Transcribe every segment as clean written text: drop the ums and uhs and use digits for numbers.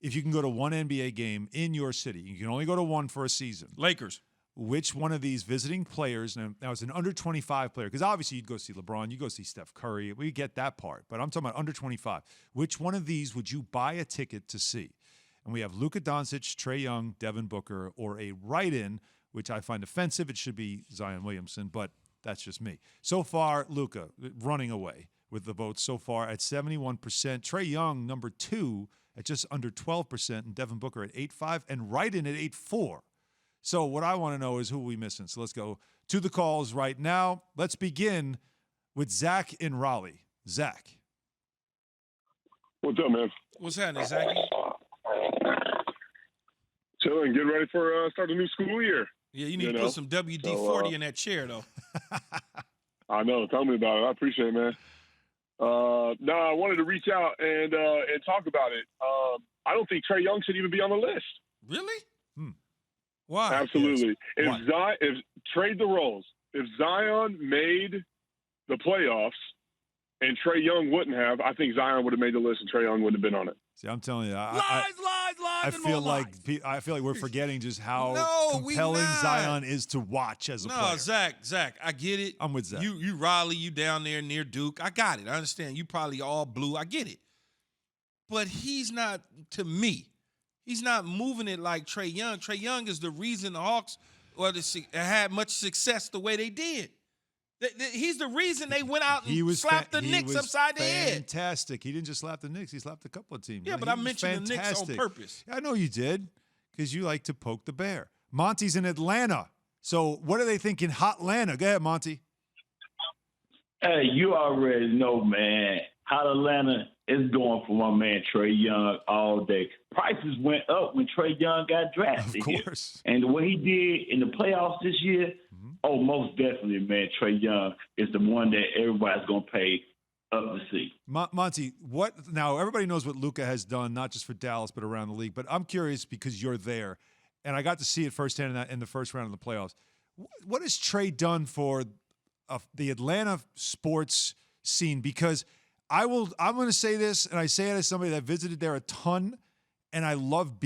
if you can go to one NBA game in your city, you can only go to one for a season. Lakers. Which one of these visiting players, now it's an under 25 player, because obviously you'd go see LeBron, you go see Steph Curry, we get that part, but I'm talking about under 25. Which one of these would you buy a ticket to see? And we have Luka Doncic, Trae Young, Devin Booker, or a write-in, which I find offensive. It should be Zion Williamson, but that's just me. So far, Luka running away with the votes so far at 71%. Trae Young, number 2, at just under 12%, and Devin Booker at 8.5%, and write-in at 8.4%. So what I want to know is who are we missing. So let's go to the calls right now. Let's begin with Zach in Raleigh. Zach. What's up, man? What's happening, Zach? Chilling, getting ready for start the new school year. Yeah, you need to put some WD-40 in that chair, though. I know. Tell me about it. I appreciate it, man. No, I wanted to reach out and talk about it. I don't think Trae Young should even be on the list. Really? Why? Absolutely. Yes. If trade the roles. If Zion made the playoffs and Trae Young wouldn't have, I think Zion would have made the list and Trae Young wouldn't have been on it. See, I'm telling you, lies. I feel like we're forgetting just how compelling Zion is to watch as a player. No, Zach, I get it. I'm with Zach. You Raleigh, you down there near Duke. I got it. I understand. You probably all blue. I get it. But he's not, to me, he's not moving it like Trae Young. Trae Young is the reason the Hawks had much success the way they did. He's the reason they went out and slapped the Knicks upside the head. Fantastic. He didn't just slap the Knicks. He slapped a couple of teams. Yeah, but I mentioned the Knicks on purpose. I know you did because you like to poke the bear. Monty's in Atlanta. So what are they thinking? Hot Atlanta. Go ahead, Monty. Hey, you already know, man. Hot Atlanta is going for my man Trae Young all day. Prices went up when Trae Young got drafted. Of course. Here. And what he did in the playoffs this year, most definitely, man, Trae Young is the one that everybody's going to pay up to see. Monty, now everybody knows what Luka has done, not just for Dallas, but around the league. But I'm curious because you're there, and I got to see it firsthand in the first round of the playoffs. What has Trae done for the Atlanta sports scene? Because I'm going to say this, and I say it as somebody that visited there a ton, and I loved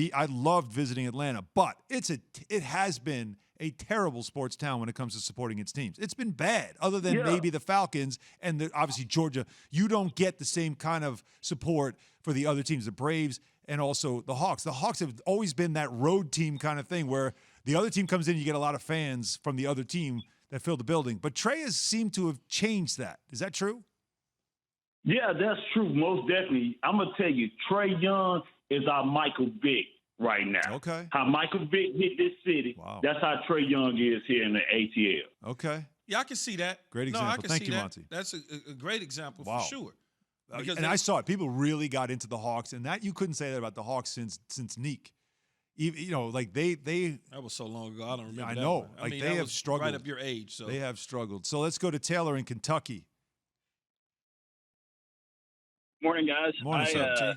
visiting Atlanta. But it has been a terrible sports town when it comes to supporting its teams. It's been bad, other than maybe the Falcons and obviously Georgia. You don't get the same kind of support for the other teams, the Braves and also the Hawks. The Hawks have always been that road team kind of thing where the other team comes in, you get a lot of fans from the other team that fill the building. But Trae has seemed to have changed that. Is that true? Yeah, that's true. Most definitely. I'm going to tell you, Trae Young is our Michael Vick right now. Okay. How Michael Vick hit this city, that's how Trae Young is here in the ATL. Okay. Yeah, I can see that. Great example. I can Thank see you, that. Monty. That's a great example for sure. Because I saw it. People really got into the Hawks, and that you couldn't say that about the Hawks since Neek. You know, like they that was so long ago. I don't remember. I know. That one. Like they have struggled. Right up your age. So they have struggled. So let's go to Taylor in Kentucky. Morning, guys. Morning, sir.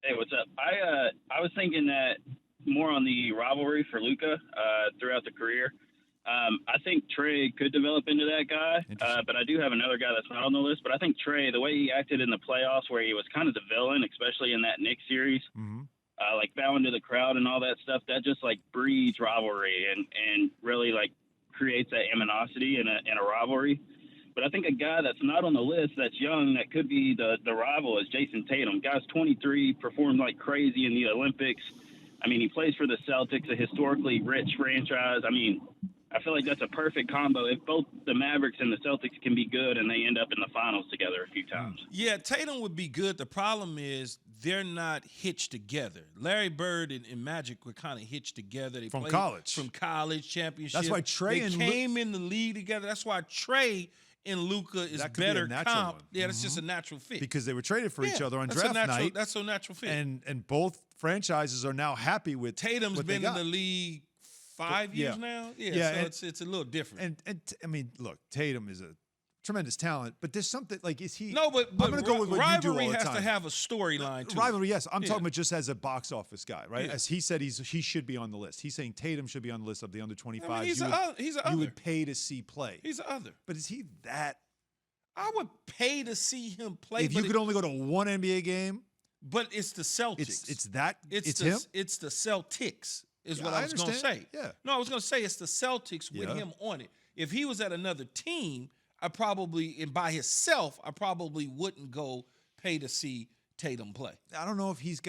Hey, what's up? I was thinking that more on the rivalry for Luka throughout the career. I think Trae could develop into that guy, but I do have another guy that's not on the list. But I think Trae, the way he acted in the playoffs, where he was kind of the villain, especially in that Knicks series, like bowing to the crowd and all that stuff, that just like breeds rivalry and really like creates that animosity in a rivalry. But I think a guy that's not on the list that's young that could be the rival is Jason Tatum. Guy's 23, performed like crazy in the Olympics. I mean, he plays for the Celtics, a historically rich franchise. I mean, I feel like that's a perfect combo. If both the Mavericks and the Celtics can be good and they end up in the finals together a few times. Yeah, Tatum would be good. The problem is they're not hitched together. Larry Bird and Magic were kind of hitched together. They played college. From college championship. That's why Trae came in the league together. That's why Trae and Luka is better comp. One. Yeah, that's just a natural fit. Because they were traded for each other on draft night. That's a natural fit. And both franchises are now happy with Tatum's been in the league 5 years now. Yeah, so it's a little different. And I mean, look, Tatum is a tremendous talent, but there's something like is he? No, but I'm going to go with what you do all the time. Rivalry has to have a storyline too. Rivalry, yes. I'm talking about just as a box office guy, right? Yeah. As he said, he should be on the list. He's saying Tatum should be on the list of the under 25s. I mean, he's you would pay to see play. He's the other. But is he that? I would pay to see him play. If you could only go to one NBA game, But it's the Celtics. It's him. It's the Celtics is what I was going to say. Yeah. No, I was going to say it's the Celtics with him on it. If he was at another team, and by himself, I probably wouldn't go pay to see Tatum play. I don't know if he's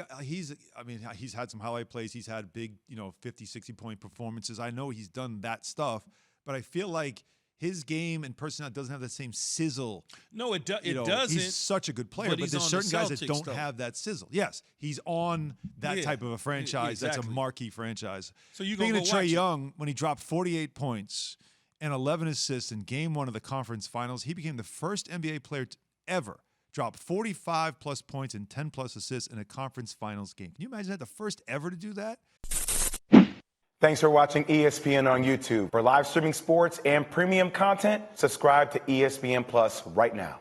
had some highlight plays. He's had big, 50, 60-point performances. I know he's done that stuff, but I feel like his game and personality doesn't have the same sizzle. No, it doesn't. He's such a good player, but there's certain guys that don't have that sizzle. Yes, he's on that type of a franchise. Exactly. That's a marquee franchise. So you Speaking of Trae Young, when he dropped 48 points and 11 assists in Game 1 of the conference finals, he became the first NBA player to ever drop 45-plus points and 10-plus assists in a conference finals game. Can you imagine that? The first ever to do that? Thanks for watching ESPN on YouTube. For live streaming sports and premium content, subscribe to ESPN Plus right now.